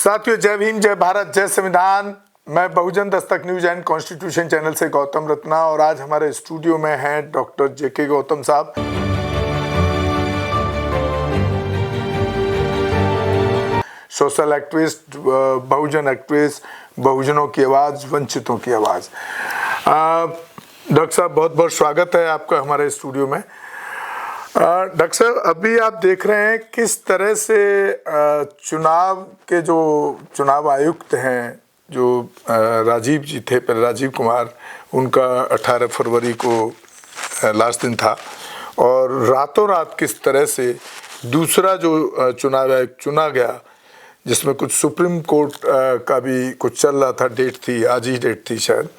साथियों, जय भीम, जय भारत, जय संविधान। मैं बहुजन Dastak news and constitution channel से गौतम रत्ना और आज हमारे स्टूडियो में हैं डॉक्टर जेके गौतम साहब। सोशल एक्टिविस्ट, बहुजन एक्टिविस्ट, बहुजनों की आवाज़, वंचितों की आवाज़। डॉक्टर साहब, बहुत बहुत स्वागत है आपका हमारे स्टूडियो में। डॉक्टर साहब, अभी आप देख रहे हैं किस तरह से चुनाव के जो चुनाव आयुक्त हैं, जो राजीव जी थे, पहले राजीव कुमार, उनका 18 फरवरी को लास्ट दिन था और रातों रात किस तरह से दूसरा जो चुनाव आयुक्त चुना गया, जिसमें कुछ सुप्रीम कोर्ट का भी कुछ चल रहा था, डेट थी, आज ही डेट थी शायद।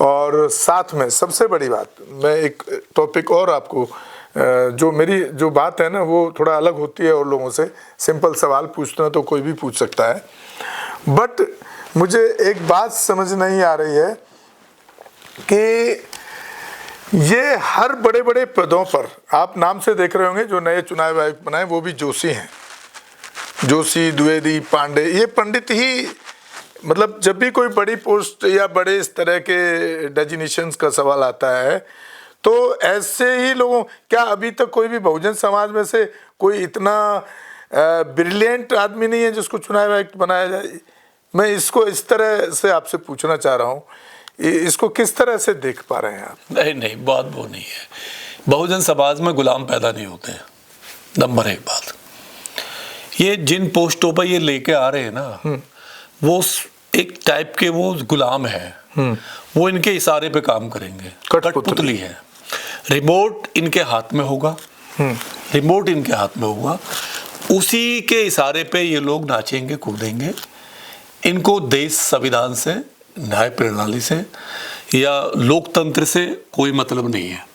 और साथ में सबसे बड़ी बात, मैं एक टॉपिक और आपको, जो मेरी जो बात है ना वो थोड़ा अलग होती है और लोगों से, सिंपल सवाल पूछना तो कोई भी पूछ सकता है, बट मुझे एक बात समझ नहीं आ रही है कि ये हर बड़े बड़े पदों पर, आप नाम से देख रहे होंगे जो नए चुनाव आयुक्त बनाए वो भी जोशी हैं, जोशी, द्विवेदी, पांडे, ये पंडित ही, मतलब जब भी कोई बड़ी पोस्ट या बड़े इस तरह के डेजिग्नेशंस का सवाल आता है तो ऐसे ही लोगों, क्या अभी तक कोई भी बहुजन समाज में से कोई इतना ब्रिलियंट आदमी नहीं है जिसको चुनाव आयुक्त बनाया जाए? मैं इसको इस तरह से आपसे पूछना चाह रहा हूँ, इसको किस तरह से देख पा रहे हैं आप? नहीं, बात वो नहीं है। बहुजन समाज में गुलाम पैदा नहीं होते हैं, नंबर एक बात। ये जिन पोस्टों पर ये लेके आ रहे हैं ना, वो एक टाइप के वो गुलाम है, वो इनके इशारे पे काम करेंगे, कठपुतली है। रिमोट इनके हाथ में होगा, रिमोट इनके हाथ में होगा, उसी के इशारे पे ये लोग नाचेंगे, कूदेंगे। इनको देश संविधान से, न्याय प्रणाली से या लोकतंत्र से कोई मतलब नहीं है।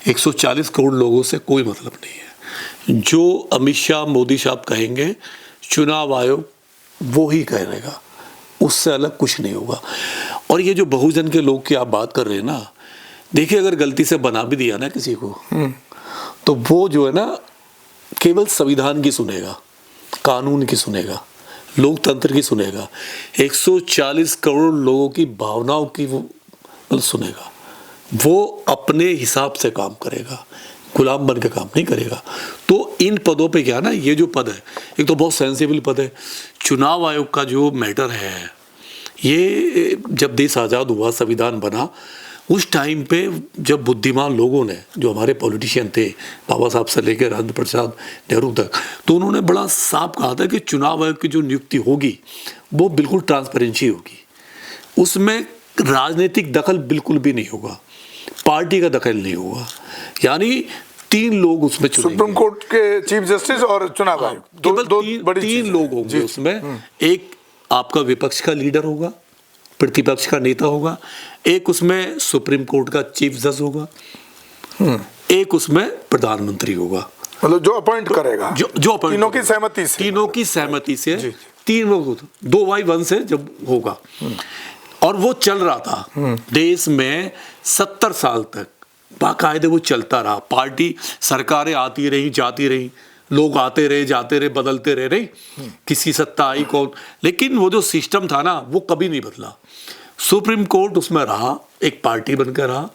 140 करोड़ लोगों से कोई मतलब नहीं है। जो अमित शाह, मोदी साहब कहेंगे, चुनाव आयोग वो ही कहेगा, उससे अलग कुछ नहीं होगा। और ये जो बहुजन के लोग की आप बात कर रहे हैं ना, देखिए अगर गलती से बना भी दिया ना किसी को, तो वो जो है ना केवल संविधान की सुनेगा, कानून की सुनेगा, लोकतंत्र की सुनेगा, 140 करोड़ लोगों की भावनाओं की वो सुनेगा। वो अपने हिसाब से काम करेगा, गुलाम बन के काम नहीं करेगा। तो इन पदों पे क्या ना, ये जो पद है एक तो बहुत सेंसिबल पद है। चुनाव आयोग का जो मैटर है, ये जब देश आज़ाद हुआ, संविधान बना, उस टाइम पे जब बुद्धिमान लोगों ने, जो हमारे पॉलिटिशियन थे, बाबा साहब से लेकर राजेंद्र प्रसाद नेहरू तक, तो उन्होंने बड़ा साफ कहा था कि चुनाव आयोग की जो नियुक्ति होगी वो बिल्कुल ट्रांसपेरेंसी होगी, उसमें राजनीतिक दखल बिल्कुल भी नहीं होगा, पार्टी का दखल नहीं होगा। यानी 3 लोग उसमें चुनेंगे, सुप्रीम कोर्ट के चीफ जस्टिस और चुनाव आयोग, तीन लोग होंगे उसमें। एक आपका विपक्ष का लीडर होगा, प्रतिपक्ष का नेता होगा, एक उसमें सुप्रीम कोर्ट का चीफ जज होगा, एक उसमें प्रधानमंत्री होगा, मतलब जो अपॉइंट करेगा, जो तीनों की सहमति से, जी। 3 लोग, 2x1 से जब होगा। और वो चल रहा था देश में 70 साल तक, बाकायदे वो चलता रहा। पार्टी, सरकारें आती रही, जाती रही, लोग आते रहे, जाते रहे, बदलते रहे, नहीं किसी सत्ता आई कौन, लेकिन वो जो सिस्टम था ना वो कभी नहीं बदला। सुप्रीम कोर्ट उसमें रहा, एक पार्टी बनकर रहा,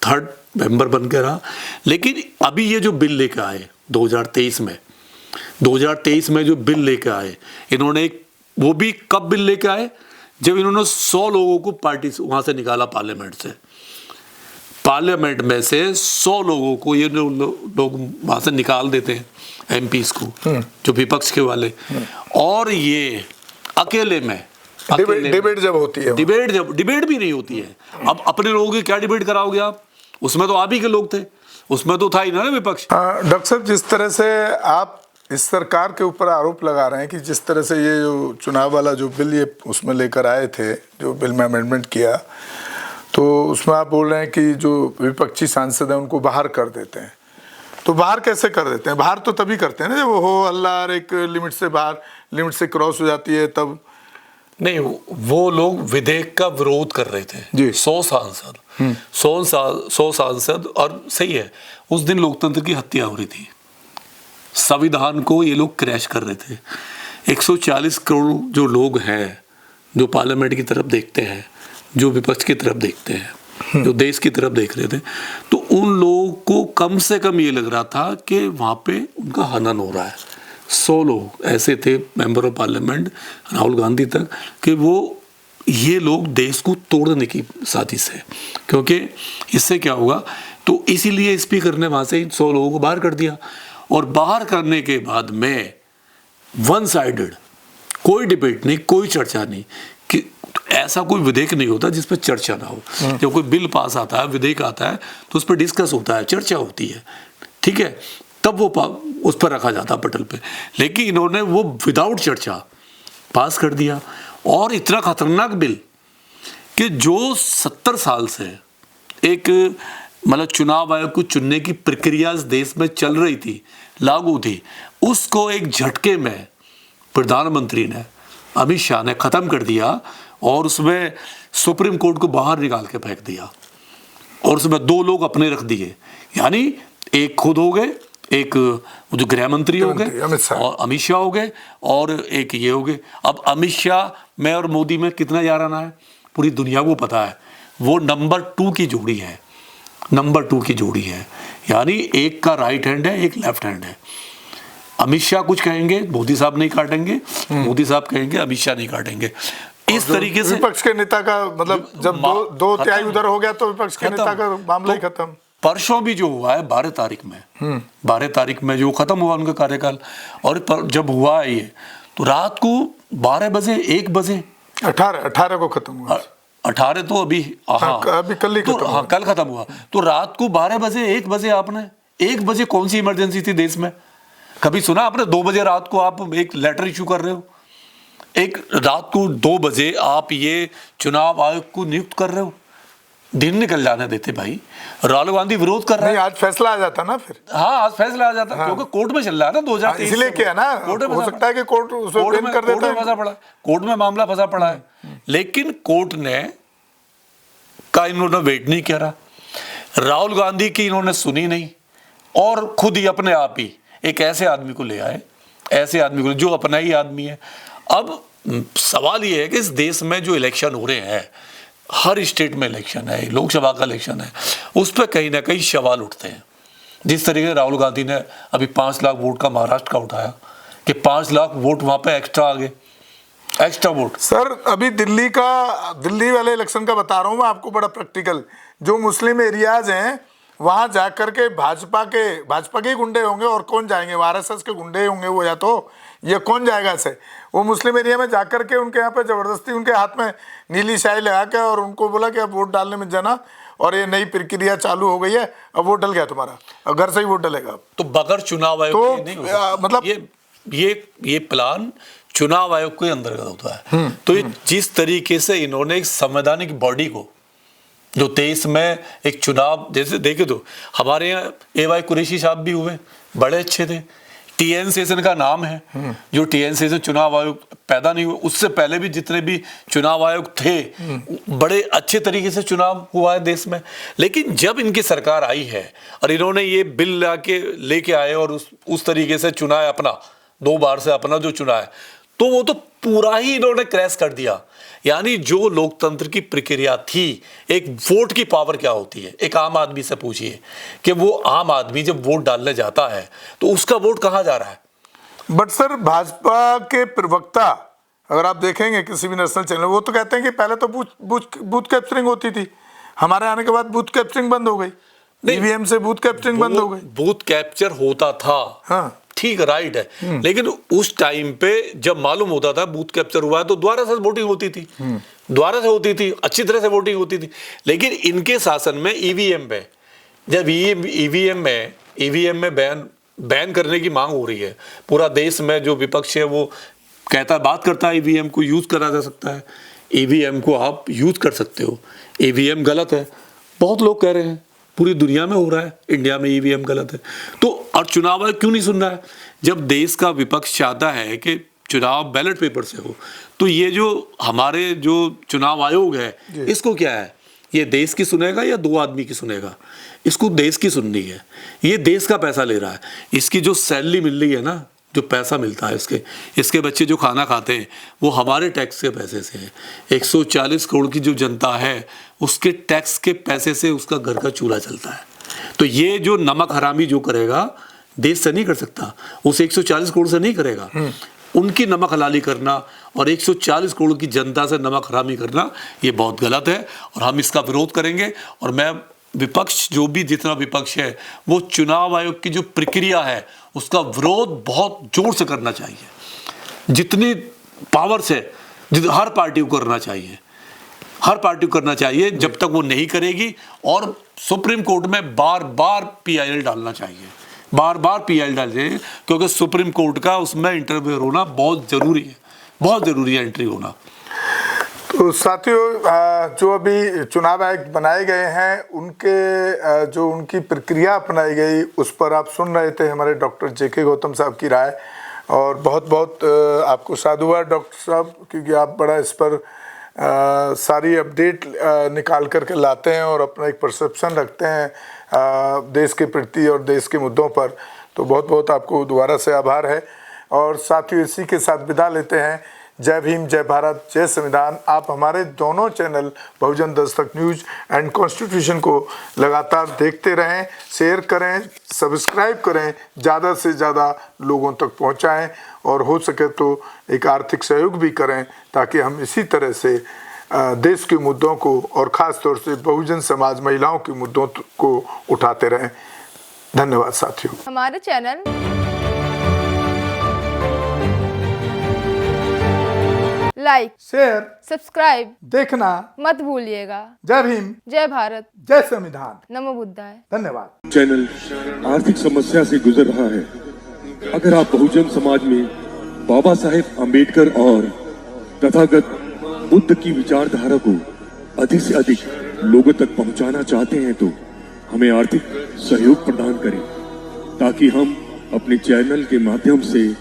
3rd मेंबर बनकर रहा। लेकिन अभी ये जो बिल लेकर आए 2023 में जो बिल लेकर आए इन्होंने, वो भी कब बिल लेकर आए, जब इन्होंने 100 लोगों को पार्टी से वहां से निकाला, पार्लियामेंट में से 100 लोगों को ये लोग वहां से निकाल देते हैं, एमपीज को, जो विपक्ष के वाले। और ये अकेले में डिबेट जब होती है, डिबेट भी नहीं होती है। अब अपने लोगों की क्या डिबेट कराओगे आप? उसमें तो आप ही के लोग थे, उसमें तो था ही ना विपक्ष। डॉक्टर साहब, जिस तरह से आप इस सरकार के ऊपर आरोप लगा रहे हैं कि जिस तरह से ये जो चुनाव वाला जो बिल ये उसमें लेकर आए थे, जो बिल में अमेंडमेंट किया, तो उसमें आप बोल रहे हैं कि जो विपक्षी सांसद हैं उनको बाहर कर देते हैं। तो बाहर कैसे कर देते हैं? बाहर तो तभी करते हैं ना जब वो हो हल्ला, एक लिमिट से बाहर, लिमिट से क्रॉस हो जाती है तब। नहीं, वो लोग विधेयक का विरोध कर रहे थे, 100 सांसद। और सही है, उस दिन लोकतंत्र की हत्या हो रही थी, संविधान को ये लोग क्रैश कर रहे थे। 140 करोड़ जो लोग हैं, जो पार्लियामेंट की तरफ देखते हैं, जो विपक्ष की तरफ देखते हैं, जो देश की तरफ देख रहे थे, तो उन लोगों को कम से कम ये लग रहा था कि वहाँ पे उनका हनन हो रहा है। 100 लोग ऐसे थे member of parliament Rahul Gandhi तक कि वो ये लोग देश को तोड़ने की साजिश है, क्योंकि इससे क्या होगा। तो इसीलिए स्पीकर ने वहाँ से 100 लोगों को बाहर कर दिया, और बाहर करने के बाद में वन साइडेड, कोई डिबेट नहीं, कोई चर्चा नहीं, कि ऐसा कोई विधेयक नहीं होता जिस पर चर्चा ना हो। जब कोई बिल पास आता है, विधेयक आता है, तो उस पर डिस्कस होता है, चर्चा होती है, ठीक है, तब वो उस पर रखा जाता है पटल पे। लेकिन इन्होंने वो विदाउट चर्चा पास कर दिया, और इतना खतरनाक बिल कि जो 70 साल से एक मतलब चुनाव आयोग को चुनने की प्रक्रिया इस देश में चल रही थी, लागू थी, उसको एक झटके में प्रधानमंत्री ने, अमित शाह ने खत्म कर दिया, और उसमें सुप्रीम कोर्ट को बाहर निकाल के फेंक दिया, और उसमें 2 लोग अपने रख दिए। यानी एक खुद हो गए, एक जो गृह मंत्री हो गए और अमित शाह हो गए, और एक ये हो गए। अब अमित शाह में और मोदी में कितना याराना है पूरी दुनिया को पता है। वो नंबर 2 की जोड़ी है, नंबर 2 की जोड़ी है। यानी एक का राइट हैंड है, एक लेफ्ट हैंड है। अमित शाह कुछ कहेंगे, मोदी साहब नहीं काटेंगे, मोदी साहब कहेंगे, अमित शाह नहीं काटेंगे। इस तरीके से विपक्ष के नेता का मतलब जब दो तिहाई उधर हो गया तो विपक्ष के नेता का मामला ही खत्म। परसों भी जो हुआ है 12 तारीख में, 12 तारीख में जो खत्म हुआ उनका कार्यकाल, और जब हुआ है ये, तो रात को 12 बजे 1 बजे 18 को खत्म हुआ। 18 तो अभी अभी कल ही खत्म हुआ। कल खत्म हुआ। तो रात को 12 बजे 1 बजे आपने 1 बजे कौन सी इमरजेंसी थी देश में? कभी सुना आपने 2 बजे रात को आप एक लेटर इशू कर रहे हो? एक रात को 2 बजे आप ये चुनाव आयोग को नियुक्त कर रहे हो? दिन निकल जाने देते भाई। राहुल गांधी विरोध कर रहे हैं। आज फैसला आ जाता ना फिर। हाँ, आज फैसला आ जाता, क्योंकि कोर्ट में चल रहा है ना 2023। इसलिए क्या ना, कोर्ट में हो सकता है कि कोर्ट उसको बैन कर देता है। फंसा पड़ा, कोर्ट में मामला फंसा पड़ा है। लेकिन कोर्ट ने का इन्होंने वेट नहीं किया, राहुल गांधी की इन्होंने सुनी नहीं, और खुद ही अपने आप ही एक ऐसे आदमी को ले आए, ऐसे आदमी को जो अपना ही आदमी है। अब सवाल ये है कि इस देश में जो इलेक्शन हो रहे हैं, हर स्टेट में इलेक्शन है, लोकसभा का इलेक्शन है, उस पर कहीं ना कहीं सवाल उठते हैं। जिस तरीके से राहुल गांधी ने अभी 5 लाख वोट का महाराष्ट्र का उठाया, कि 5 लाख वोट वहां पे एक्स्ट्रा आ गए, एक्स्ट्रा वोट। सर अभी दिल्ली वाले इलेक्शन का बता रहा हूं मैं आपको, बड़ा प्रैक्टिकल। जो मुस्लिम एरियाज हैं वहां जाकर के भाजपा के गुंडे होंगे, और कौन जाएंगे? आरएसएस के गुंडे होंगे वो, या तो ये कौन जाएगा ऐसे? वो मुस्लिम एरिया में जाकर के उनके यहाँ पे जबरदस्ती उनके हाथ में नीली स्याही लगा के और उनको बोला कि अब वोट डालने में जाना, और ये नई प्रक्रिया चालू हो गई है, अब वोट डल गया तुम्हारा, अब घर से ही वोट डलेगा। तो बगैर चुनाव आयोग तो के नहीं हो सकता। मतलब ये प्लान चुनाव आयोग के अंतर्गत होता है। तो ये जिस तरीके से इन्होंने एक संवैधानिक बॉडी को, जो देश में एक चुनाव, जैसे देखे तो हमारे यहाँ AY कुरैशी साहब भी हुए, बड़े अच्छे थे। TN सेशन का नाम है, जो TN सेशन चुनाव आयोग पैदा नहीं हुआ, उससे पहले भी जितने भी चुनाव आयोग थे, बड़े अच्छे तरीके से चुनाव हुआ है देश में। लेकिन जब इनकी सरकार आई है और इन्होंने ये बिल लेके आए और उस तरीके से चुना है अपना, 2 बार से अपना जो चुना है, तो वो तो पूरा ही इन्होंने क्रैश कर दिया। यानी जो लोकतंत्र की प्रक्रिया थी, एक वोट की पावर क्या होती है, एक आम आदमी से पूछिए कि वो आम आदमी जब वोट डालने जाता है तो उसका वोट कहाँ जा रहा है? बट सर भाजपा के प्रवक्ता अगर आप देखेंगे किसी भी नेशनल चैनल, वो तो कहते हैं कि पहले तो बूथ कैप्चरिंग होती थी, हमारे आने के बाद बूथ कैप्चरिंग बंद हो गई, ईवीएम से बूथ कैप्चरिंग बंद हो गई। बूथ कैप्चर होता था, हाँ ठीक, राइट है, लेकिन उस टाइम पे जब मालूम होता था बूथ कैप्चर हुआ है तो दोबारा से वोटिंग होती थी, दोबारा से होती थी, अच्छी तरह से वोटिंग होती थी। लेकिन इनके शासन में ईवीएम पे, जब ईवीएम में बैन करने की मांग हो रही है, पूरा देश में जो विपक्ष है वो कहता है, बात करता है ईवीएम को यूज करा जा सकता है, ईवीएम को आप यूज कर सकते हो, ईवीएम गलत है, बहुत लोग कह रहे हैं, पूरी दुनिया में हो रहा है, इंडिया में ईवीएम गलत है। तो और चुनाव आयोग क्यों नहीं सुन रहा है? जब देश का विपक्ष चाहता है कि चुनाव बैलेट पेपर से हो, तो ये जो हमारे जो चुनाव आयोग है, इसको क्या है, ये देश की सुनेगा या 2 आदमी की सुनेगा? इसको देश की सुननी है। ये देश का पैसा ले रहा है, इसकी जो सैलरी मिल रही है ना, जो पैसा मिलता है इसके बच्चे जो खाना खाते हैं वो हमारे टैक्स के पैसे से है। 140 करोड़ की जो जनता है उसके टैक्स के पैसे से उसका घर का चूल्हा चलता है। तो ये जो नमक हरामी जो करेगा देश से नहीं कर सकता, उस 140 करोड़ से नहीं करेगा। उनकी नमक हलाली करना और 140 करोड़ की जनता से नमक हरामी करना ये बहुत गलत है और हम इसका विरोध करेंगे। और मैं विपक्ष जो भी जितना विपक्ष है वो चुनाव आयोग की जो प्रक्रिया है उसका विरोध बहुत जोर से करना चाहिए। जितनी पावर्स है हर पार्टी को करना चाहिए, हर पार्टी को करना चाहिए। जब तक वो नहीं करेगी और सुप्रीम कोर्ट में बार बार PIL डालना चाहिए, बार बार PIL डालना चाहिए, क्योंकि सुप्रीम कोर्ट का उसमें इंटरव्यू होना बहुत ज़रूरी है, बहुत ज़रूरी है एंट्री होना। तो साथियों, जो अभी चुनाव आयोग बनाए गए हैं उनके जो उनकी प्रक्रिया अपनाई गई उस पर आप सुन रहे थे हमारे डॉक्टर JK गौतम साहब की राय। और बहुत बहुत आपको साधुवाद डॉक्टर साहब, क्योंकि आप बड़ा इस पर सारी अपडेट निकाल करके लाते हैं और अपना एक परसेप्शन रखते हैं देश के प्रति और देश के मुद्दों पर। तो बहुत बहुत आपको दोबारा से आभार है। और साथियों, इसी के साथ विदा लेते हैं। जय भीम, जय भारत, जय संविधान। आप हमारे दोनों channel Bahujan Dastak news and constitution को लगातार देखते रहें, शेयर करें, सब्सक्राइब करें, ज़्यादा से ज़्यादा लोगों तक पहुंचाएं और हो सके तो एक आर्थिक सहयोग भी करें, ताकि हम इसी तरह से देश के मुद्दों को और ख़ास तौर से बहुजन समाज महिलाओं के मुद्दों को उठाते रहें। धन्यवाद साथियों। हमारे चैनल लाइक, शेयर, सब्सक्राइब देखना मत भूलिएगा। जय भीम, जय भारत, जय संविधान। नमो बुद्धाय। धन्यवाद। चैनल आर्थिक समस्या से गुजर रहा है। अगर आप बहुजन समाज में बाबा साहेब अम्बेडकर और तथागत बुद्ध की विचारधारा को अधिक से अधिक लोगों तक पहुंचाना चाहते हैं तो हमें आर्थिक सहयोग प्रदान करें, ताकि हम अपने चैनल के माध्यम से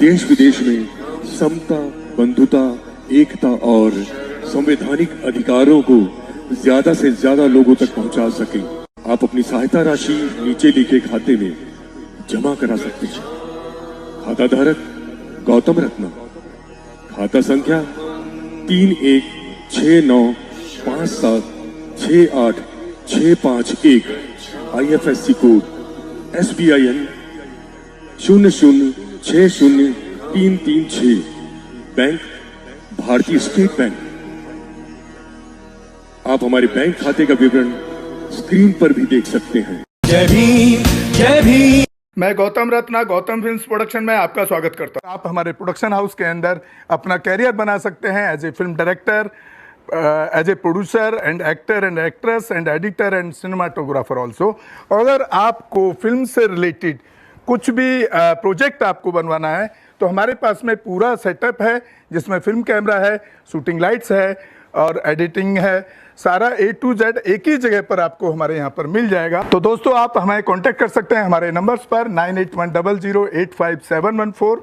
देश विदेश में समता, बंधुता, एकता और संवैधानिक अधिकारों को ज्यादा से ज्यादा लोगों तक पहुंचा सकें। आप अपनी सहायता राशि नीचे लिखे खाते में जमा करा सकते हैं। खाता धारक गौतम रत्न, खाता संख्या 3169576865 IFSC कोड SBIN 0060336, बैंक भारतीय स्टेट बैंक। आप हमारे बैंक खाते का विवरण स्क्रीन पर भी देख सकते हैं। जय भीम, जय भीम। मैं गौतम रत्ना गौतम फिल्म्स प्रोडक्शन में आपका स्वागत करता हूं। आप हमारे प्रोडक्शन हाउस के अंदर अपना कैरियर बना सकते हैं as a film director, as a producer and actor and actress and editor and cinematographer also. अगर आपको फिल्म से रिलेटेड कुछ भी प्रोजेक्ट आपको बनवाना है तो हमारे पास में पूरा सेटअप है, जिसमें फिल्म कैमरा है, शूटिंग लाइट्स है और एडिटिंग है। सारा A to Z एक ही जगह पर आपको हमारे यहाँ पर मिल जाएगा। तो दोस्तों, आप हमें कांटेक्ट कर सकते हैं हमारे नंबर्स पर 9810085714